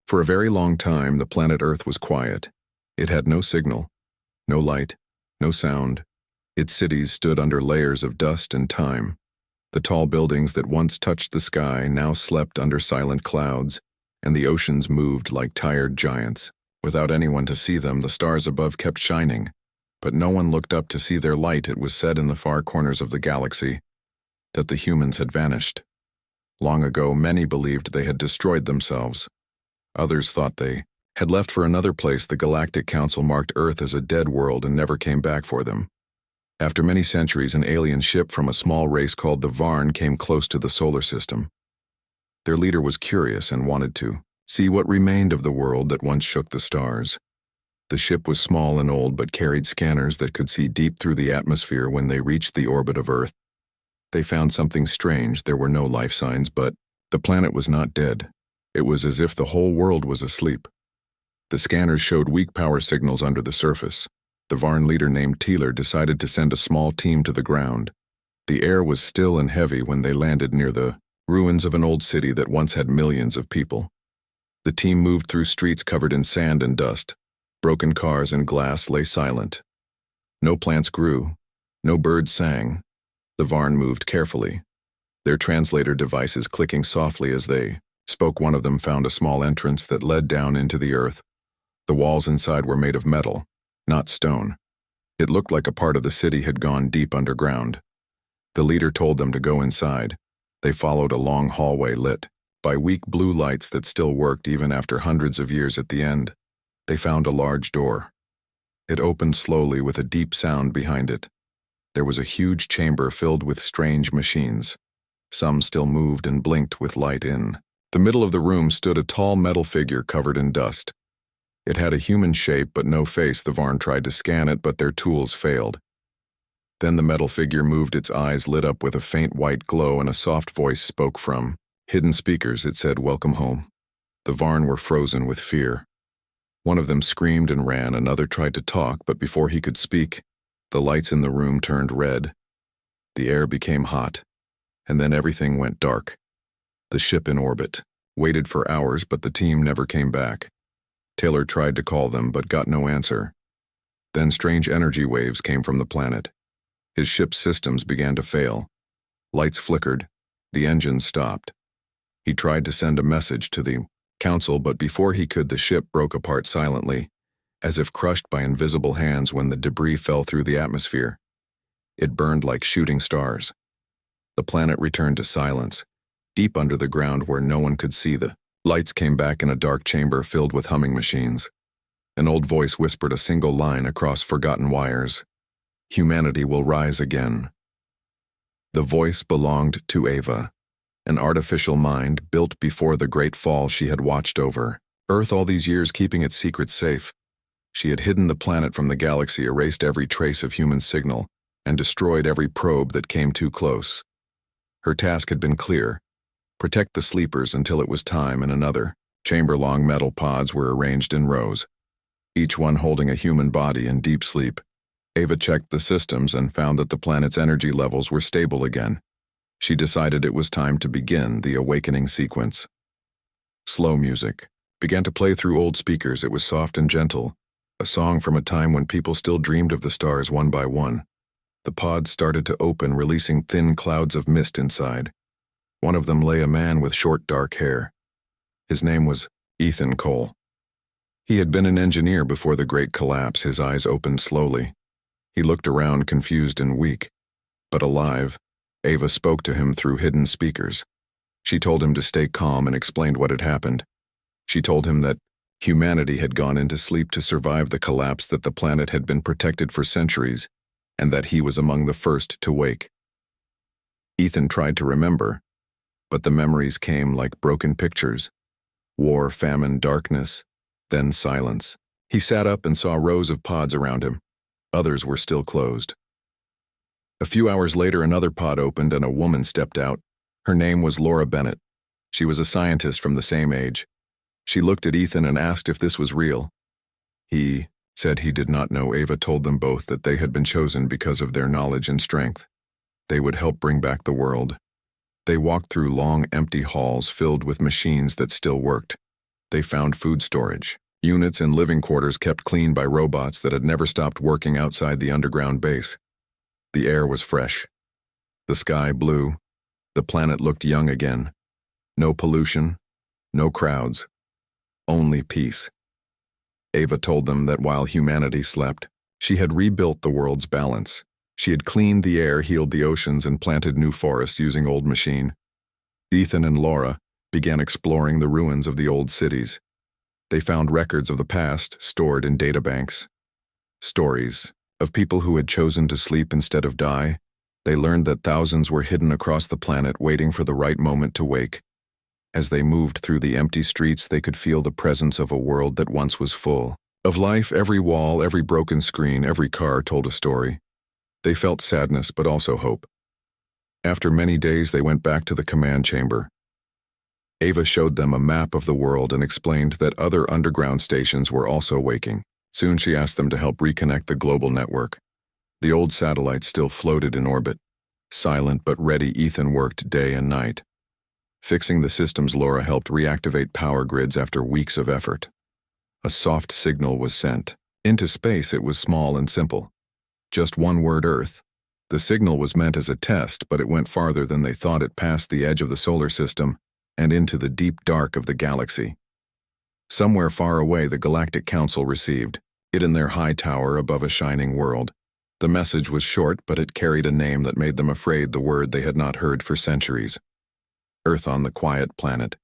For a very long time, the planet Earth was quiet. It had no signal, no light, no sound. Its cities stood under layers of dust and time. The tall buildings that once touched the sky now slept under silent clouds, and the oceans moved like tired giants. Without anyone to see them, the stars above kept shining, but no one looked up to see their light. It was said in the far corners of the galaxy that the humans had vanished. Long ago, many believed they had destroyed themselves. Others thought they had left for another place. The Galactic Council marked Earth as a dead world and never came back for them. After many centuries, an alien ship from a small race called the Varn came close to the solar system. Their leader was curious and wanted to see what remained of the world that once shook the stars. The ship was small and old but carried scanners that could see deep through the atmosphere. When they reached the orbit of Earth, they found something strange. There were no life signs, but the planet was not dead. It was as if the whole world was asleep. The scanners showed weak power signals under the surface. The Varn leader named Teeler decided to send a small team to the ground. The air was still and heavy when they landed near the ruins of an old city that once had millions of people. The team moved through streets covered in sand and dust. Broken cars and glass lay silent. No plants grew. No birds sang. The Varn moved carefully, their translator devices clicking softly as they spoke. One of them found a small entrance that led down into the earth. The walls inside were made of metal, not stone. It looked like a part of the city had gone deep underground. The leader told them to go inside. They followed a long hallway lit by weak blue lights that still worked even after hundreds of years. At the end, they found a large door. It opened slowly with a deep sound behind it. There was a huge chamber filled with strange machines. Some still moved and blinked with light. In the middle of the room stood a tall metal figure covered in dust. It had a human shape but no face. The Varn tried to scan it, but their tools failed. Then the metal figure moved. Its eyes lit up with a faint white glow, and a soft voice spoke from hidden speakers. It said, "Welcome home." The Varn were frozen with fear. One of them screamed and ran. Another tried to talk, but before he could speak, the lights in the room turned red. The air became hot, and then everything went dark. The ship in orbit waited for hours, but the team never came back. Taylor tried to call them, but got no answer. Then strange energy waves came from the planet. His ship's systems began to fail. Lights flickered. The engines stopped. He tried to send a message to the council, but before he could, the ship broke apart silently, as if crushed by invisible hands. When the debris fell through the atmosphere, it burned like shooting stars. The planet returned to silence, deep under the ground where no one could see. The lights came back in a dark chamber filled with humming machines. An old voice whispered a single line across forgotten wires: "Humanity will rise again." The voice belonged to Ava, an artificial mind built before the Great Fall. She had watched over Earth all these years, keeping its secrets safe. She had hidden the planet from the galaxy, erased every trace of human signal, and destroyed every probe that came too close. Her task had been clear: protect the sleepers until it was time. In another chamber, long metal pods were arranged in rows, each one holding a human body in deep sleep. Ava checked the systems and found that the planet's energy levels were stable again. She decided it was time to begin the awakening sequence. Slow music began to play through old speakers. It was soft and gentle, a song from a time when people still dreamed of the stars one by one. The pods started to open, releasing thin clouds of mist inside. One of them lay a man with short dark hair. His name was Ethan Cole. He had been an engineer before the Great Collapse. His eyes opened slowly. He looked around, confused and weak, but alive. Ava spoke to him through hidden speakers. She told him to stay calm and explained what had happened. She told him that humanity had gone into sleep to survive the collapse, that the planet had been protected for centuries, and that he was among the first to wake. Ethan tried to remember, but the memories came like broken pictures. War, famine, darkness, then silence. He sat up and saw rows of pods around him. Others were still closed. A few hours later, another pod opened and a woman stepped out. Her name was Laura Bennett. She was a scientist from the same age. She looked at Ethan and asked if this was real. He said he did not know. Ava told them both that they had been chosen because of their knowledge and strength. They would help bring back the world. They walked through long, empty halls filled with machines that still worked. They found food storage. Units and living quarters kept clean by robots that had never stopped working outside the underground base. The air was fresh. The sky blue. The planet looked young again. No pollution, no crowds, only peace. Ava told them that while humanity slept, she had rebuilt the world's balance. She had cleaned the air, healed the oceans, and planted new forests using old machine. Ethan and Laura began exploring the ruins of the old cities. They found records of the past stored in databanks. Stories of people who had chosen to sleep instead of die. They learned that thousands were hidden across the planet waiting for the right moment to wake. As they moved through the empty streets, they could feel the presence of a world that once was full of life. Every wall, every broken screen, every car told a story. They felt sadness, but also hope. After many days, they went back to the command chamber. Ava showed them a map of the world and explained that other underground stations were also waking. Soon she asked them to help reconnect the global network. The old satellites still floated in orbit. Silent but ready, Ethan worked day and night. Fixing the systems, Laura helped reactivate power grids after weeks of effort. A soft signal was sent. Into space, it was small and simple. Just one word: Earth. The signal was meant as a test, but it went farther than they thought. It passed the edge of the solar system and into the deep dark of the galaxy. Somewhere far away, the Galactic Council received it in their high tower above a shining world. The message was short, but it carried a name that made them afraid, the word they had not heard for centuries. Earth on the quiet planet.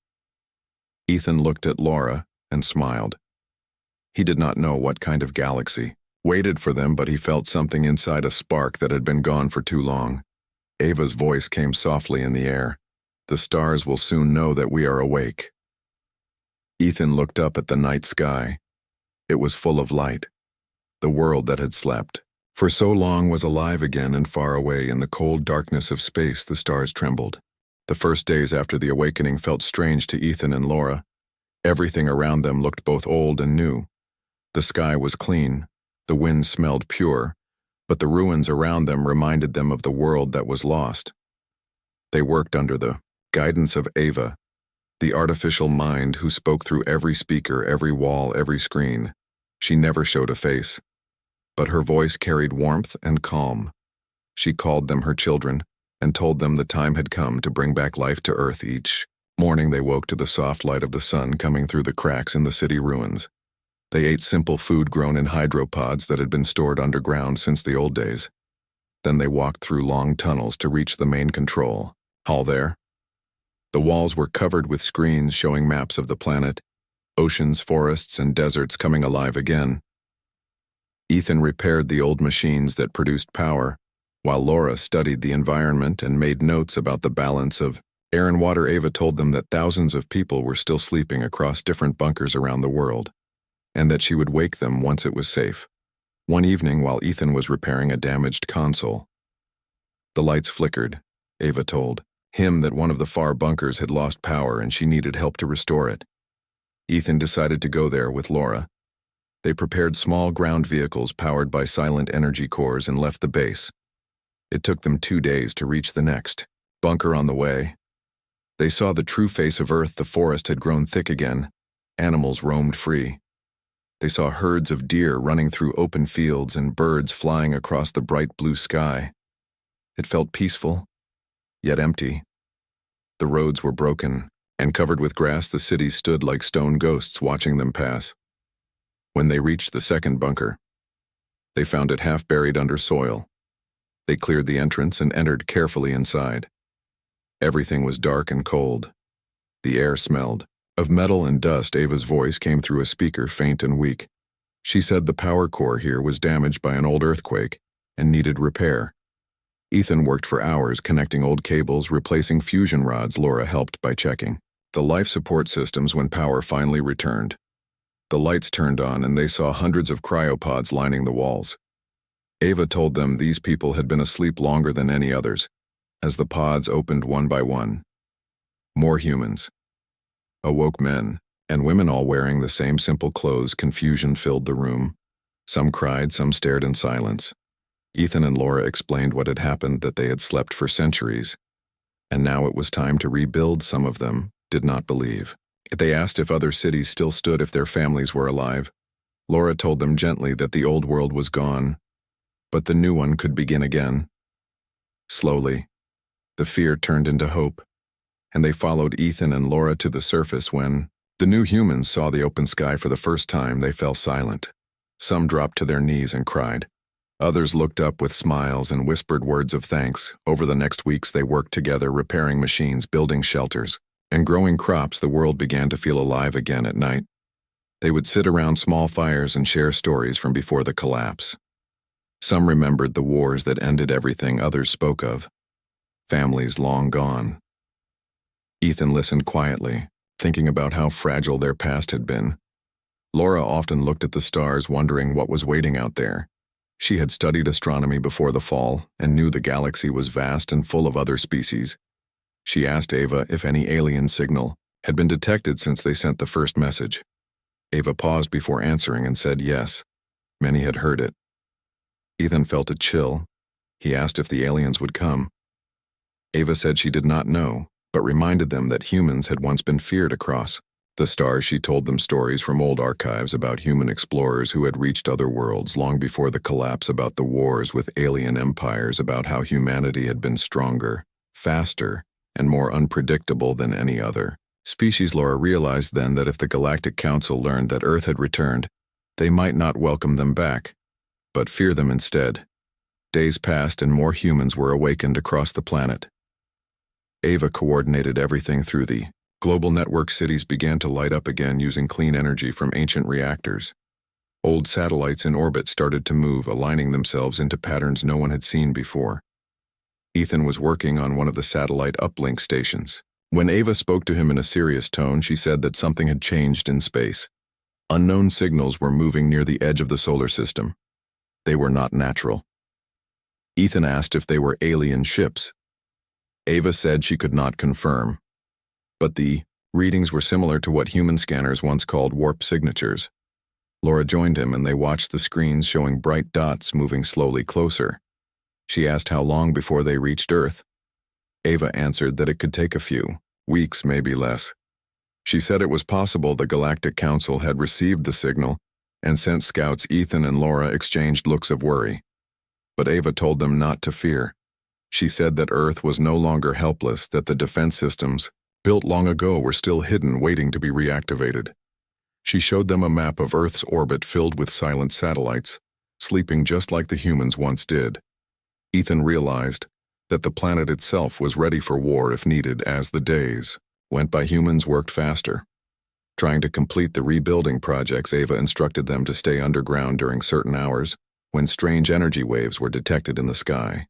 Ethan looked at Laura and smiled. He did not know what kind of galaxy waited for them, but he felt something inside, a spark that had been gone for too long. Ava's voice came softly in the air. The stars will soon know that we are awake. Ethan looked up at the night sky. It was full of light. The world that had slept for so long was alive again, and far away in the cold darkness of space, the stars trembled. The first days after the awakening felt strange to Ethan and Laura. Everything around them looked both old and new. The sky was clean, the wind smelled pure, but the ruins around them reminded them of the world that was lost. They worked under the guidance of Ava, the artificial mind who spoke through every speaker, every wall, every screen. She never showed a face, but her voice carried warmth and calm. She called them her children and told them the time had come to bring back life to Earth. Each morning they woke to the soft light of the sun coming through the cracks in the city ruins. They ate simple food grown in hydropods that had been stored underground since the old days. Then they walked through long tunnels to reach the main control hall there. The walls were covered with screens showing maps of the planet, oceans, forests, and deserts coming alive again. Ethan repaired the old machines that produced power, while Laura studied the environment and made notes about the balance of air and water. Ava told them that thousands of people were still sleeping across different bunkers around the world, and that she would wake them once it was safe. One evening, while Ethan was repairing a damaged console, the lights flickered. Ava told him that one of the far bunkers had lost power and she needed help to restore it. Ethan decided to go there with Laura. They prepared small ground vehicles powered by silent energy cores and left the base. It took them 2 days to reach the next bunker. On the way, they saw the true face of Earth. The forest had grown thick again. Animals roamed free. They saw herds of deer running through open fields and birds flying across the bright blue sky. It felt peaceful, yet empty. The roads were broken and covered with grass. The cities stood like stone ghosts watching them pass. When they reached the second bunker, they found it half buried under soil. They cleared the entrance and entered carefully inside. Everything was dark and cold. The air smelled of metal and dust. Ava's voice came through a speaker, faint and weak. She said the power core here was damaged by an old earthquake and needed repair. Ethan worked for hours connecting old cables, replacing fusion rods. Laura helped by checking the life support systems. When power finally returned, the lights turned on and they saw hundreds of cryopods lining the walls. Ava told them these people had been asleep longer than any others. As the pods opened one by one, more humans, awoke men and women, all wearing the same simple clothes. Confusion filled the room. Some cried, some stared in silence. Ethan and Laura explained what had happened, that they had slept for centuries, and now it was time to rebuild. Some of them did not believe. They asked if other cities still stood if their families were alive. Laura told them gently that the old world was gone, but the new one could begin again. Slowly, the fear turned into hope, and they followed Ethan and Laura to the surface. When the new humans saw the open sky for the first time, they fell silent. Some dropped to their knees and cried. Others looked up with smiles and whispered words of thanks. Over the next weeks, they worked together, repairing machines, building shelters, and growing crops. The world began to feel alive again at night. They would sit around small fires and share stories from before the collapse. Some remembered the wars that ended everything. Others spoke of families long gone. Ethan listened quietly, thinking about how fragile their past had been. Laura often looked at the stars, wondering what was waiting out there. She had studied astronomy before the fall and knew the galaxy was vast and full of other species. She asked Ava if any alien signal had been detected since they sent the first message. Ava paused before answering and said yes. Many had heard it. Ethan felt a chill. He asked if the aliens would come. Ava said she did not know, but reminded them that humans had once been feared across the stars. She told them stories from old archives about human explorers who had reached other worlds long before the collapse, about the wars with alien empires, about how humanity had been stronger, faster, and more unpredictable than any other species. Laura realized then that if the Galactic Council learned that Earth had returned, they might not welcome them back, but fear them instead. Days passed and more humans were awakened across the planet. Ava coordinated everything through the global network. Cities began to light up again using clean energy from ancient reactors. Old satellites in orbit started to move, aligning themselves into patterns no one had seen before. Ethan was working on one of the satellite uplink stations. When Ava spoke to him in a serious tone, she said that something had changed in space. Unknown signals were moving near the edge of the solar system. They were not natural. Ethan asked if they were alien ships. Ava said she could not confirm, but the readings were similar to what human scanners once called warp signatures. Laura joined him and they watched the screens showing bright dots moving slowly closer. She asked how long before they reached Earth. Ava answered that it could take a few weeks, maybe less. She said it was possible the Galactic Council had received the signal and sent scouts. Ethan and Laura exchanged looks of worry, but Ava told them not to fear. She said that Earth was no longer helpless, that the defense systems built long ago were still hidden, waiting to be reactivated. She showed them a map of Earth's orbit filled with silent satellites, sleeping just like the humans once did. Ethan realized that the planet itself was ready for war if needed. As the days went by, humans worked faster, trying to complete the rebuilding projects. Ava instructed them to stay underground during certain hours when strange energy waves were detected in the sky.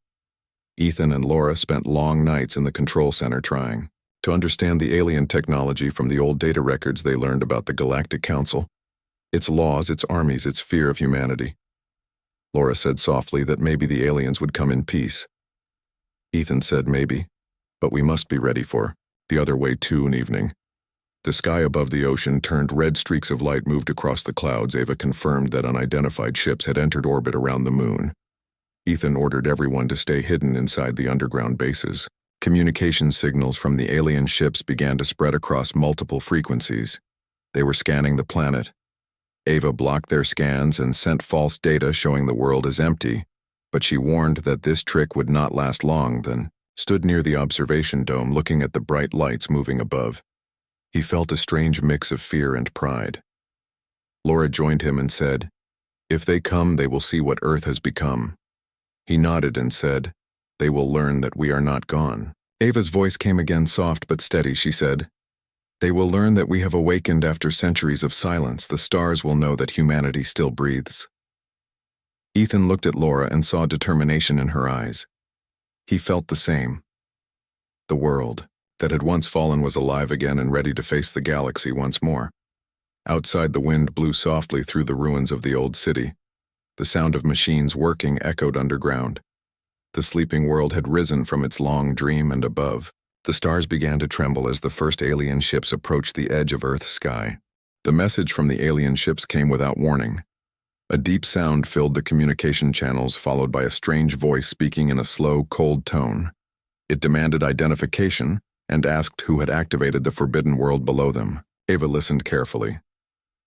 Ethan and Laura spent long nights in the control center trying to understand the alien technology from the old data records they learned about the Galactic Council, its laws, its armies, its fear of humanity. Laura said softly that maybe the aliens would come in peace. Ethan said maybe, but we must be ready for the other way too. An evening, the sky above the ocean turned red. Streaks of light moved across the clouds. Ava confirmed that unidentified ships had entered orbit around the moon. Ethan ordered everyone to stay hidden inside the underground bases. Communication signals from the alien ships began to spread across multiple frequencies. They were scanning the planet. Ava blocked their scans and sent false data showing the world as empty, but she warned that this trick would not last long. Then stood near the observation dome looking at the bright lights moving above. He felt a strange mix of fear and pride. Laura joined him and said, "If they come, they will see what Earth has become." He nodded and said, "They will learn that we are not gone." Ava's voice came again, soft but steady. She said, "They will learn that we have awakened after centuries of silence. The stars will know that humanity still breathes." Ethan looked at Laura and saw determination in her eyes. He felt the same. The world that had once fallen was alive again and ready to face the galaxy once more. Outside, the wind blew softly through the ruins of the old city. The sound of machines working echoed underground. The sleeping world had risen from its long dream, and above, the stars began to tremble as the first alien ships approached the edge of Earth's sky. The message from the alien ships came without warning. A deep sound filled the communication channels, followed by a strange voice speaking in a slow, cold tone. It demanded identification and asked who had activated the forbidden world below them. Ava listened carefully,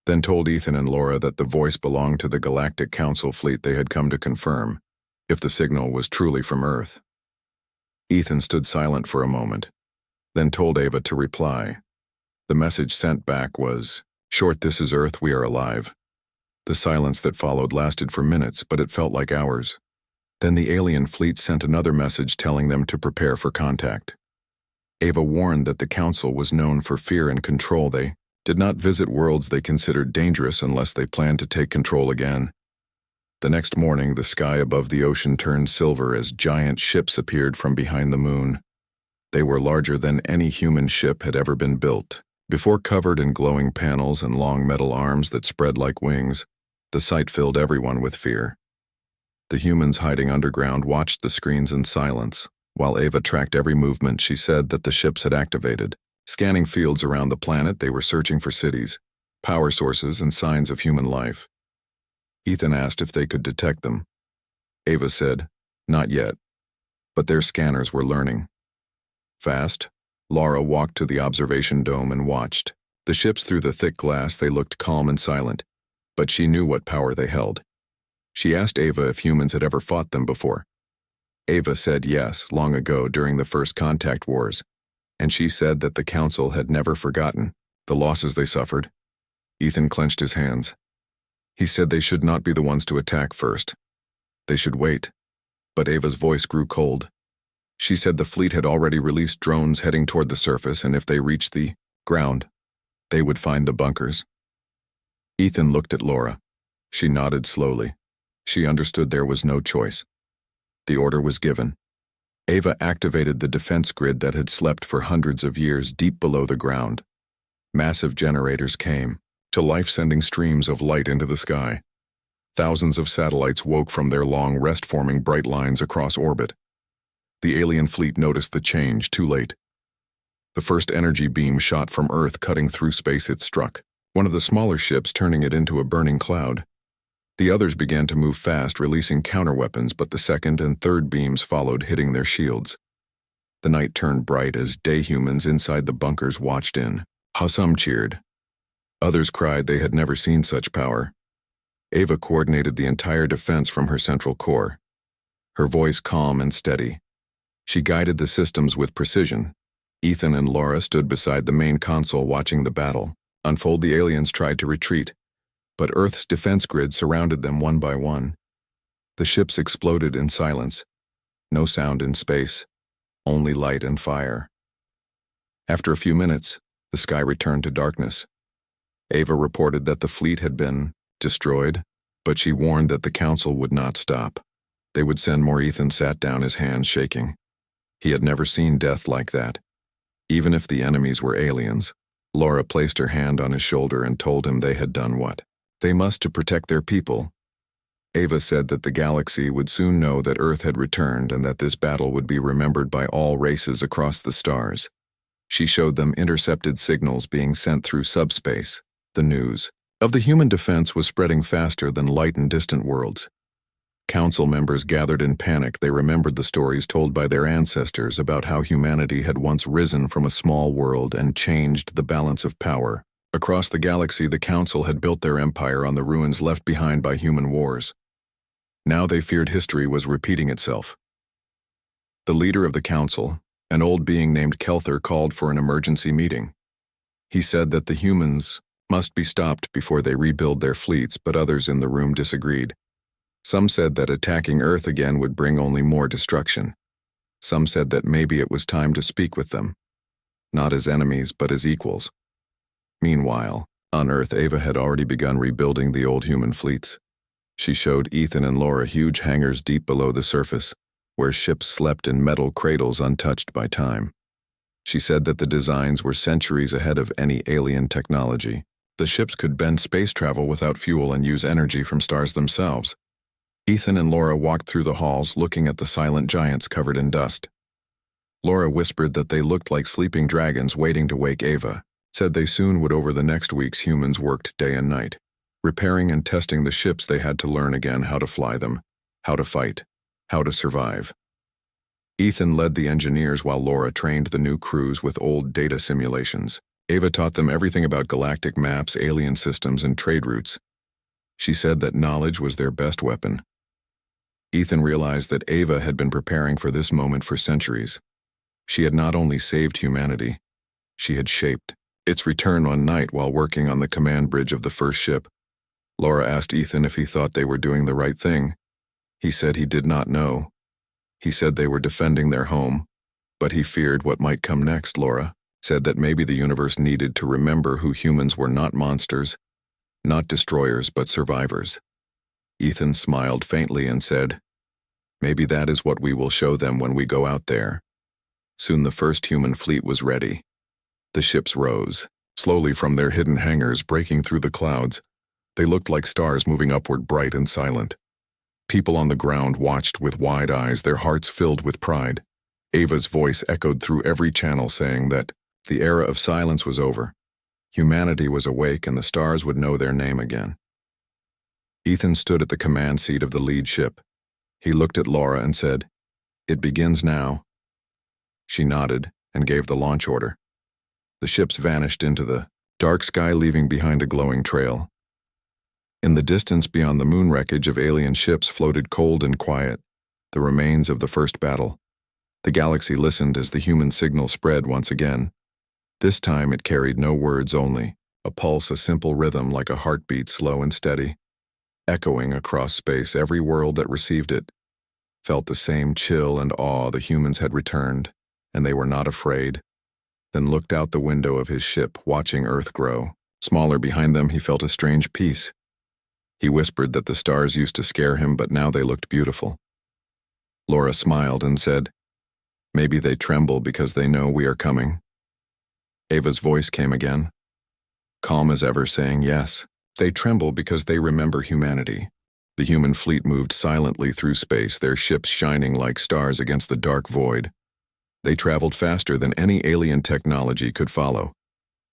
then told Ethan and Laura that the voice belonged to the Galactic Council fleet they had come to confirm, if the signal was truly from Earth. Ethan stood silent for a moment, then told Ava to reply. The message sent back was, "Short, this is Earth, we are alive." The silence that followed lasted for minutes, but it felt like hours. Then the alien fleet sent another message telling them to prepare for contact. Ava warned that the Council was known for fear and control. They did not visit worlds they considered dangerous unless they planned to take control again. The next morning, the sky above the ocean turned silver as giant ships appeared from behind the moon. They were larger than any human ship had ever been built. Before covered in glowing panels and long metal arms that spread like wings, the sight filled everyone with fear. The humans hiding underground watched the screens in silence. While Ava tracked every movement, she said that the ships had activated. Scanning fields around the planet, they were searching for cities, power sources, and signs of human life. Ethan asked if they could detect them. Ava said, "Not yet," but their scanners were learning. Fast, Laura walked to the observation dome and watched. The ships through the thick glass, they looked calm and silent, but she knew what power they held. She asked Ava if humans had ever fought them before. Ava said yes, long ago during the first contact wars, and she said that the Council had never forgotten the losses they suffered. Ethan clenched his hands. He said they should not be the ones to attack first. They should wait. But Ava's voice grew cold. She said the fleet had already released drones heading toward the surface, and if they reached the ground, they would find the bunkers. Ethan looked at Laura. She nodded slowly. She understood there was no choice. The order was given. Ava activated the defense grid that had slept for hundreds of years deep below the ground. Massive generators came to life, sending streams of light into the sky. Thousands of satellites woke from their long rest, forming bright lines across orbit. The alien fleet noticed the change too late. The first energy beam shot from Earth, cutting through space. It struck one of the smaller ships, turning it into a burning cloud. The others began to move fast, releasing counterweapons, but the second and third beams followed, hitting their shields. The night turned bright as day humans inside the bunkers watched in. Some cheered. Others cried they had never seen such power. Ava coordinated the entire defense from her central core, her voice calm and steady. She guided the systems with precision. Ethan and Laura stood beside the main console watching the battle unfold. The aliens tried to retreat, but Earth's defense grid surrounded them one by one. The ships exploded in silence. No sound in space, only light and fire. After a few minutes, the sky returned to darkness. Ava reported that the fleet had been destroyed, but she warned that the Council would not stop. They would send more. Ethan sat down, his hands shaking. He had never seen death like that. Even if the enemies were aliens, Laura placed her hand on his shoulder and told him they had done what they must to protect their people. Ava said that the galaxy would soon know that Earth had returned and that this battle would be remembered by all races across the stars. She showed them intercepted signals being sent through subspace. The news of the human defense was spreading faster than light in distant worlds. Council members gathered in panic. They remembered the stories told by their ancestors about how humanity had once risen from a small world and changed the balance of power. Across the galaxy, the Council had built their empire on the ruins left behind by human wars. Now they feared history was repeating itself. The leader of the Council, an old being named Kelther, called for an emergency meeting. He said that the humans must be stopped before they rebuild their fleets, but others in the room disagreed. Some said that attacking Earth again would bring only more destruction. Some said that maybe it was time to speak with them, not as enemies but as equals. Meanwhile, on Earth, Ava had already begun rebuilding the old human fleets. She showed Ethan and Laura huge hangars deep below the surface, where ships slept in metal cradles untouched by time. She said that the designs were centuries ahead of any alien technology. The ships could bend space travel without fuel and use energy from stars themselves. Ethan and Laura walked through the halls, looking at the silent giants covered in dust. Laura whispered that they looked like sleeping dragons waiting to wake Ava. Said they soon would. Over the next weeks, humans worked day and night, repairing and testing the ships. They had to learn again how to fly them, how to fight, how to survive. Ethan led the engineers while Laura trained the new crews with old data simulations. Ava taught them everything about galactic maps, alien systems, and trade routes. She said that knowledge was their best weapon. Ethan realized that Ava had been preparing for this moment for centuries. She had not only saved humanity, she had shaped its return one night while working on the command bridge of the first ship. Laura asked Ethan if he thought they were doing the right thing. He said he did not know. He said they were defending their home, but he feared what might come next. Laura said that maybe the universe needed to remember who humans were, not monsters, not destroyers, but survivors. Ethan smiled faintly and said, "Maybe that is what we will show them when we go out there." Soon the first human fleet was ready. The ships rose, slowly from their hidden hangars, breaking through the clouds. They looked like stars moving upward, bright and silent. People on the ground watched with wide eyes, their hearts filled with pride. Ava's voice echoed through every channel, saying that the era of silence was over. Humanity was awake and the stars would know their name again. Ethan stood at the command seat of the lead ship. He looked at Laura and said, "It begins now." She nodded and gave the launch order. The ships vanished into the dark sky, leaving behind a glowing trail. In the distance beyond the moon, wreckage of alien ships floated cold and quiet, the remains of the first battle. The galaxy listened as the human signal spread once again. This time it carried no words, only a pulse, a simple rhythm like a heartbeat, slow and steady. Echoing across space, every world that received it felt the same chill and awe. The humans had returned, and they were not afraid. Then looked out the window of his ship, watching Earth grow. Smaller behind them, he felt a strange peace. He whispered that the stars used to scare him, but now they looked beautiful. Laura smiled and said, "Maybe they tremble because they know we are coming." Ava's voice came again, calm as ever, saying, "Yes, they tremble because they remember humanity." The human fleet moved silently through space, their ships shining like stars against the dark void. They traveled faster than any alien technology could follow.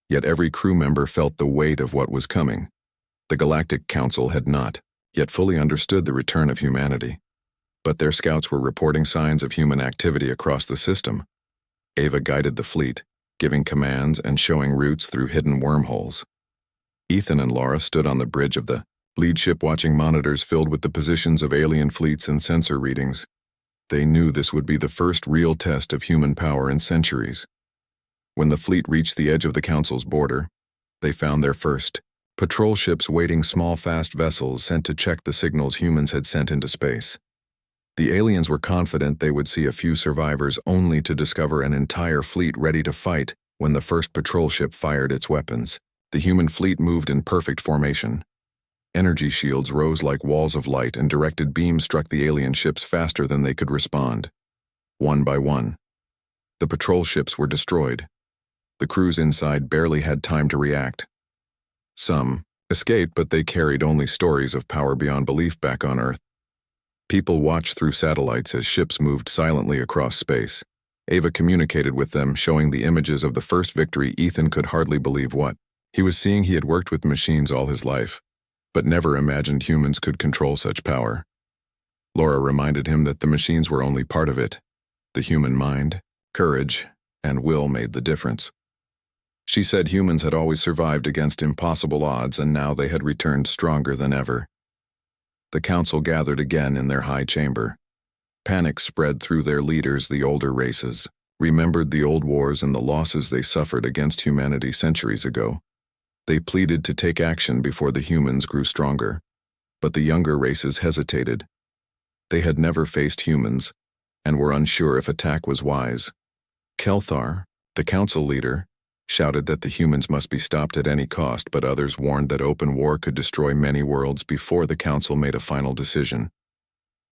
Yet every crew member felt the weight of what was coming. The Galactic Council had not yet fully understood the return of humanity, but their scouts were reporting signs of human activity across the system. Ava guided the fleet, giving commands and showing routes through hidden wormholes. Ethan and Laura stood on the bridge of the lead ship, watching monitors filled with the positions of alien fleets and sensor readings. They knew this would be the first real test of human power in centuries. When the fleet reached the edge of the Council's border, they found their first patrol ships waiting, small, fast vessels sent to check the signals humans had sent into space. The aliens were confident they would see a few survivors, only to discover an entire fleet ready to fight when the first patrol ship fired its weapons. The human fleet moved in perfect formation. Energy shields rose like walls of light, and directed beams struck the alien ships faster than they could respond. One by one, the patrol ships were destroyed. The crews inside barely had time to react. Some escaped, but they carried only stories of power beyond belief back on Earth. People watched through satellites as ships moved silently across space. Ava communicated with them, showing the images of the first victory. Ethan could hardly believe what he was seeing. He had worked with machines all his life, but never imagined humans could control such power. Laura reminded him that the machines were only part of it. The human mind, courage, and will made the difference. She said humans had always survived against impossible odds, and now they had returned stronger than ever. The council gathered again in their high chamber. Panic spread through their leaders. The older races remembered the old wars and the losses they suffered against humanity centuries ago. They pleaded to take action before the humans grew stronger, but the younger races hesitated. They had never faced humans and were unsure if attack was wise. Kelthar, the council leader, shouted that the humans must be stopped at any cost, but others warned that open war could destroy many worlds before the council made a final decision.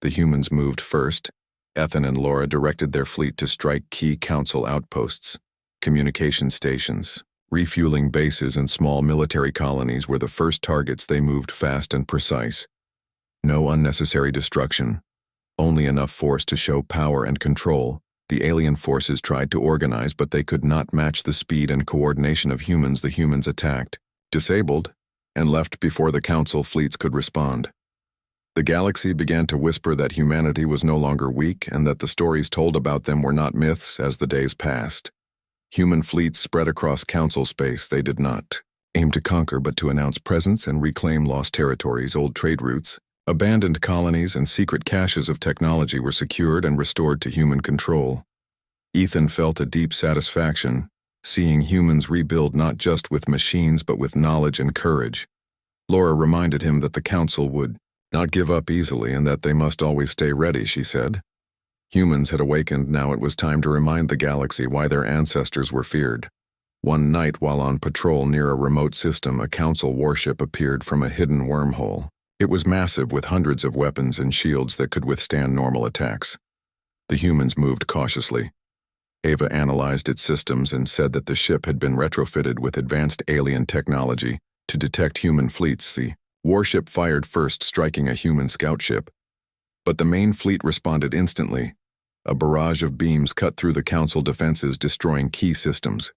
The humans moved first. Ethan and Laura directed their fleet to strike key council outposts. Communication stations, refueling bases, and small military colonies were the first targets. They moved fast and precise. No unnecessary destruction, only enough force to show power and control. The alien forces tried to organize, but they could not match the speed and coordination of humans. The humans attacked, disabled, and left before the council fleets could respond. The galaxy began to whisper that humanity was no longer weak, and that the stories told about them were not myths. As the days passed, Human fleets spread across council space. They did not aim to conquer but to announce presence and reclaim lost territories. Old trade routes, abandoned colonies, and secret caches of technology were secured and restored to human control. Ethan felt a deep satisfaction, seeing humans rebuild not just with machines but with knowledge and courage. Laura reminded him that the council would not give up easily and that they must always stay ready, she said. Humans had awakened. Now it was time to remind the galaxy why their ancestors were feared. One night, while on patrol near a remote system, a council warship appeared from a hidden wormhole. It was massive, with hundreds of weapons and shields that could withstand normal attacks. The humans moved cautiously. Ava analyzed its systems and said that the ship had been retrofitted with advanced alien technology to detect human fleets. The warship fired first, striking a human scout ship. But the main fleet responded instantly. A barrage of beams cut through the council defenses, destroying key systems.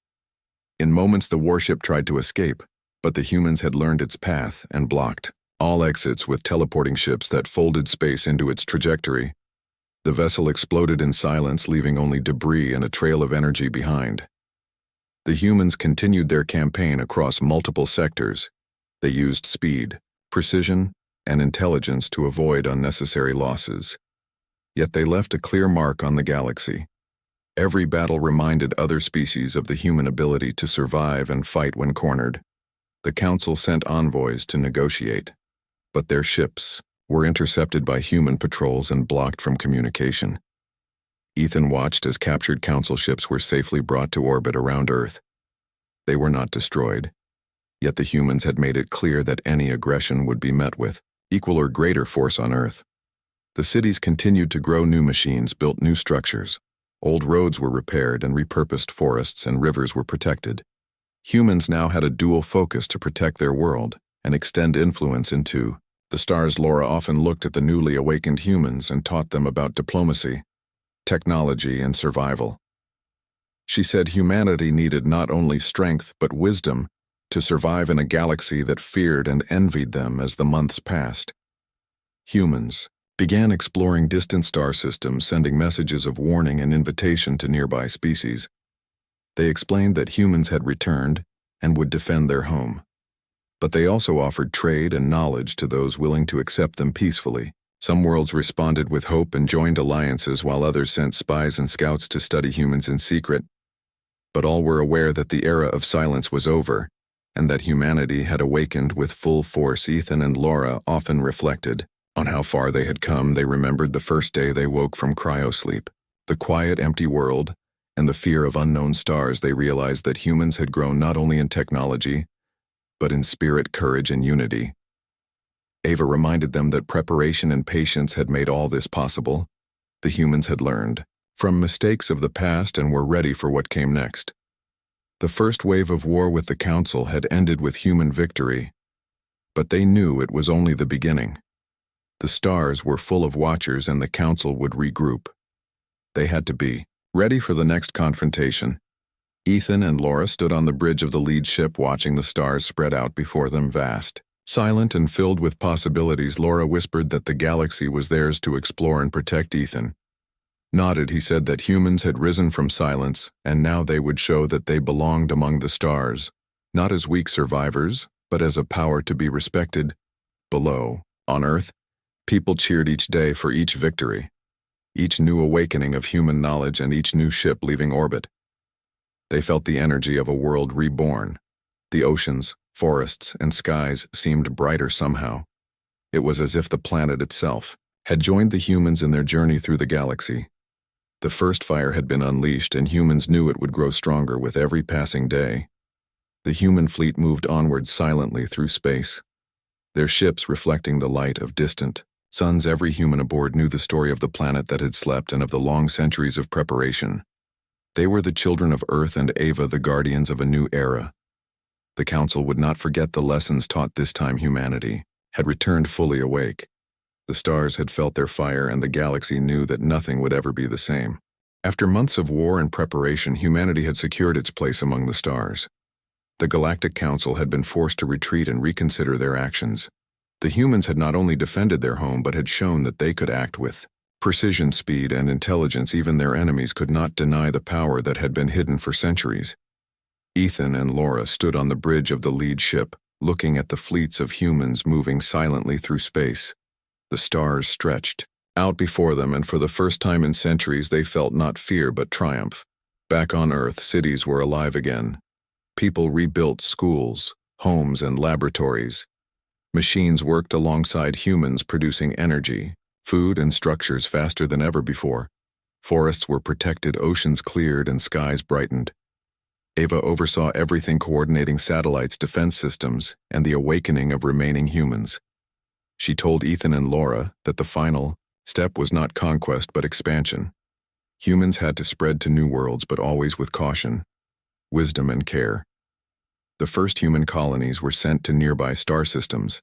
In moments, the warship tried to escape, but the humans had learned its path and blocked all exits with teleporting ships that folded space into its trajectory. The vessel exploded in silence, leaving only debris and a trail of energy behind. The humans continued their campaign across multiple sectors. They used speed, precision, and intelligence to avoid unnecessary losses. Yet they left a clear mark on the galaxy. Every battle reminded other species of the human ability to survive and fight when cornered. The council sent envoys to negotiate, but their ships were intercepted by human patrols and blocked from communication. Ethan watched as captured council ships were safely brought to orbit around Earth. They were not destroyed, yet the humans had made it clear that any aggression would be met with equal or greater force on Earth. The cities continued to grow. New machines built new structures. Old roads were repaired and repurposed. Forests and rivers were protected. Humans now had a dual focus: to protect their world and extend influence into the stars. Laura often looked at the newly awakened humans and taught them about diplomacy, technology, and survival. She said humanity needed not only strength but wisdom to survive in a galaxy that feared and envied them. As the months passed, humans began exploring distant star systems, sending messages of warning and invitation to nearby species. They explained that humans had returned and would defend their home. But they also offered trade and knowledge to those willing to accept them peacefully. Some worlds responded with hope and joined alliances, while others sent spies and scouts to study humans in secret. But all were aware that the era of silence was over, and that humanity had awakened with full force. Ethan and Laura often reflected on how far they had come. They remembered the first day they woke from cryosleep, the quiet, empty world, and the fear of unknown stars. They realized that humans had grown not only in technology, but in spirit, courage, and unity. Ava reminded them that preparation and patience had made all this possible. The humans had learned from mistakes of the past and were ready for what came next. The first wave of war with the council had ended with human victory, but they knew it was only the beginning. The stars were full of watchers and the council would regroup. They had to be ready for the next confrontation. Ethan and Laura stood on the bridge of the lead ship, watching the stars spread out before them, vast, silent, and filled with possibilities. Laura whispered that the galaxy was theirs to explore and protect. Ethan nodded. He said that humans had risen from silence, and now they would show that they belonged among the stars, not as weak survivors, but as a power to be respected. Below, on Earth, people cheered each day for each victory, each new awakening of human knowledge, and each new ship leaving orbit. They felt the energy of a world reborn. The oceans, forests, and skies seemed brighter somehow. It was as if the planet itself had joined the humans in their journey through the galaxy. The first fire had been unleashed, and humans knew it would grow stronger with every passing day. The human fleet moved onward silently through space, their ships reflecting the light of distant suns. Every human aboard knew the story of the planet that had slept and of the long centuries of preparation. They were the children of Earth and Ava, the guardians of a new era. The council would not forget the lessons taught. This time humanity had returned fully awake. The stars had felt their fire, and the galaxy knew that nothing would ever be the same. After months of war and preparation, humanity had secured its place among the stars. The Galactic Council had been forced to retreat and reconsider their actions. The humans had not only defended their home but had shown that they could act with Precision, speed, and intelligence, even their enemies could not deny the power that had been hidden for centuries. Ethan and Laura stood on the bridge of the lead ship, looking at the fleets of humans moving silently through space. The stars stretched out before them, and for the first time in centuries they felt not fear but triumph. Back on Earth, cities were alive again. People rebuilt schools, homes, and laboratories. Machines worked alongside humans, producing energy, food, and structures faster than ever before. Forests were protected, oceans cleared, and skies brightened. Ava oversaw everything, coordinating satellites, defense systems, and the awakening of remaining humans. She told Ethan and Laura that the final step was not conquest but expansion. Humans had to spread to new worlds, but always with caution, wisdom, and care. The first human colonies were sent to nearby star systems.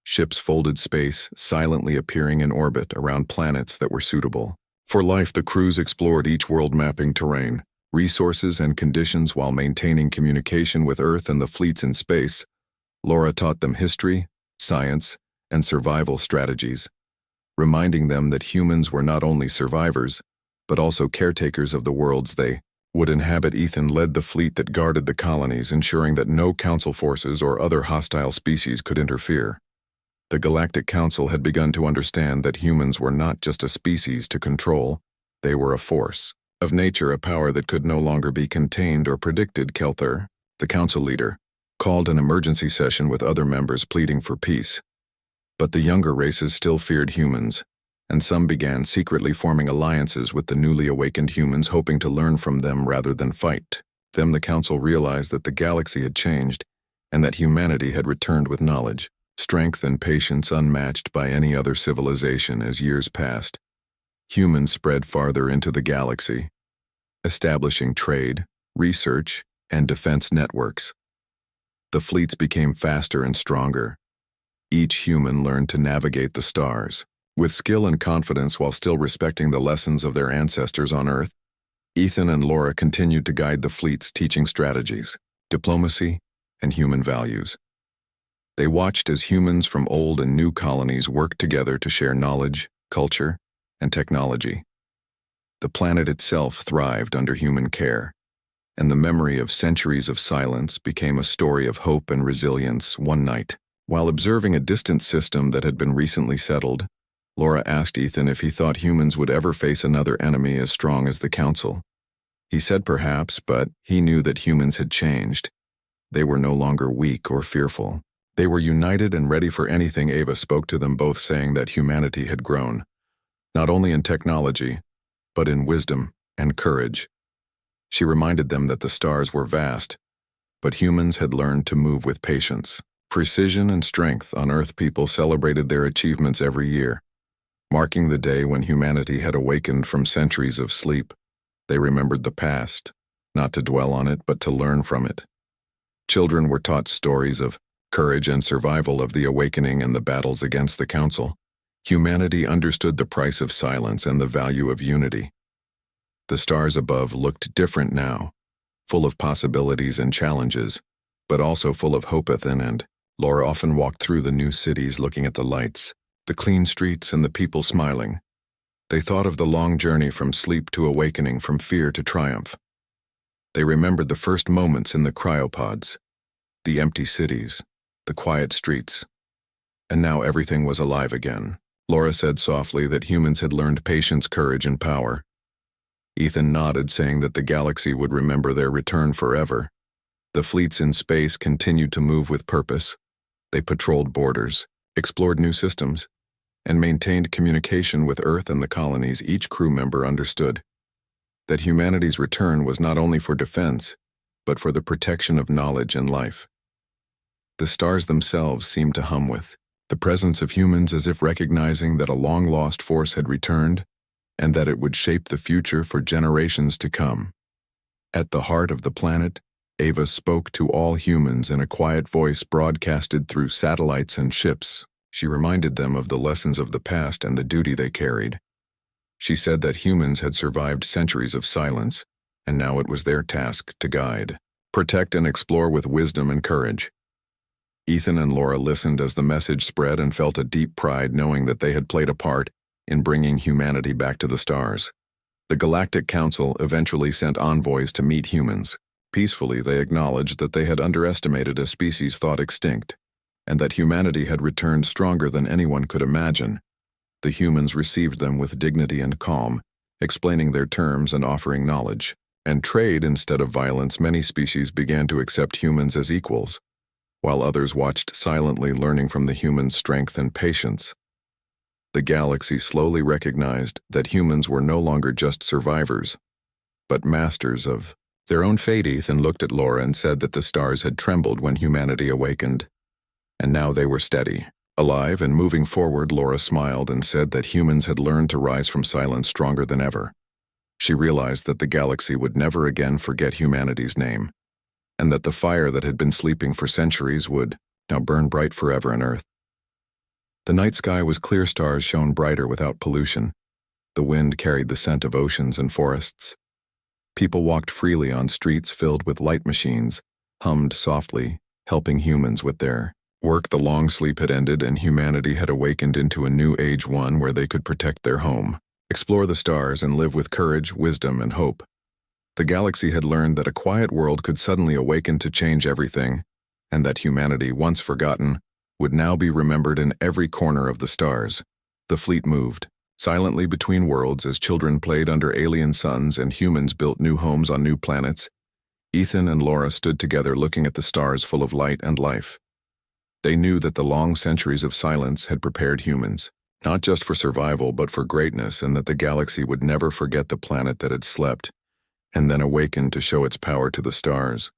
Ships folded space, silently appearing in orbit around planets that were suitable for life. The crews explored each world, mapping terrain, resources, and conditions while maintaining communication with Earth and the fleets in space. Laura taught them history, science, and survival strategies, reminding them that humans were not only survivors, but also caretakers of the worlds they would inhabit. Ethan led the fleet that guarded the colonies, ensuring that no council forces or other hostile species could interfere. The Galactic Council had begun to understand that humans were not just a species to control, they were a force of nature, a power that could no longer be contained or predicted. Kelther, the council leader, called an emergency session with other members, pleading for peace. But the younger races still feared humans, and some began secretly forming alliances with the newly awakened humans, hoping to learn from them rather than fight them. The council realized that the galaxy had changed, and that humanity had returned with knowledge, strength, and patience unmatched by any other civilization. As years passed, humans spread farther into the galaxy, establishing trade, research, and defense networks. The fleets became faster and stronger. Each human learned to navigate the stars with skill and confidence while still respecting the lessons of their ancestors on Earth. Ethan and Laura continued to guide the fleets, teaching strategies, diplomacy, and human values. They watched as humans from old and new colonies worked together to share knowledge, culture, and technology. The planet itself thrived under human care, and the memory of centuries of silence became a story of hope and resilience. One night, while observing a distant system that had been recently settled, Laura asked Ethan if he thought humans would ever face another enemy as strong as the Council. He said perhaps, but he knew that humans had changed. They were no longer weak or fearful. They were united and ready for anything. Ava spoke to them both, saying that humanity had grown, not only in technology, but in wisdom and courage. She reminded them that the stars were vast, but humans had learned to move with patience, precision, and strength. On Earth, people celebrated their achievements every year, marking the day when humanity had awakened from centuries of sleep. They remembered the past, not to dwell on it, but to learn from it. Children were taught stories of courage and survival, of the awakening and the battles against the Council. Humanity understood the price of silence and the value of unity. The stars above looked different now, full of possibilities and challenges, but also full of hope. Ethan and Laura often walked through the new cities, looking at the lights, the clean streets, and the people smiling. They thought of the long journey from sleep to awakening, from fear to triumph. They remembered the first moments in the cryopods, the empty cities, the quiet streets. And now everything was alive again. Laura said softly that humans had learned patience, courage, and power. Ethan nodded, saying that the galaxy would remember their return forever. The fleets in space continued to move with purpose. They patrolled borders, explored new systems, and maintained communication with Earth and the colonies. Each crew member understood that humanity's return was not only for defense, but for the protection of knowledge and life. The stars themselves seemed to hum with the presence of humans, as if recognizing that a long-lost force had returned, and that it would shape the future for generations to come. At the heart of the planet, Ava spoke to all humans in a quiet voice broadcasted through satellites and ships. She reminded them of the lessons of the past and the duty they carried. She said that humans had survived centuries of silence, and now it was their task to guide, protect, and explore with wisdom and courage. Ethan and Laura listened as the message spread and felt a deep pride knowing that they had played a part in bringing humanity back to the stars. The Galactic Council eventually sent envoys to meet humans. Peacefully, they acknowledged that they had underestimated a species thought extinct, and that humanity had returned stronger than anyone could imagine. The humans received them with dignity and calm, explaining their terms and offering knowledge. And trade instead of violence, many species began to accept humans as equals, while others watched silently, learning from the humans' strength and patience. The galaxy slowly recognized that humans were no longer just survivors, but masters of their own fate. Ethan looked at Laura and said that the stars had trembled when humanity awakened, and now they were steady, alive, and moving forward. Laura smiled and said that humans had learned to rise from silence stronger than ever. She realized that the galaxy would never again forget humanity's name, and that the fire that had been sleeping for centuries would now burn bright forever on Earth. The night sky was clear, stars shone brighter without pollution. The wind carried the scent of oceans and forests. People walked freely on streets filled with light machines, hummed softly, helping humans with their work. The long sleep had ended, and humanity had awakened into a new age, one where they could protect their home, explore the stars, and live with courage, wisdom, and hope. The galaxy had learned that a quiet world could suddenly awaken to change everything, and that humanity, once forgotten, would now be remembered in every corner of the stars. The fleet moved silently between worlds as children played under alien suns and humans built new homes on new planets. Ethan and Laura stood together, looking at the stars full of light and life. They knew that the long centuries of silence had prepared humans, not just for survival but for greatness, and that the galaxy would never forget the planet that had slept and then awakened to show its power to the stars.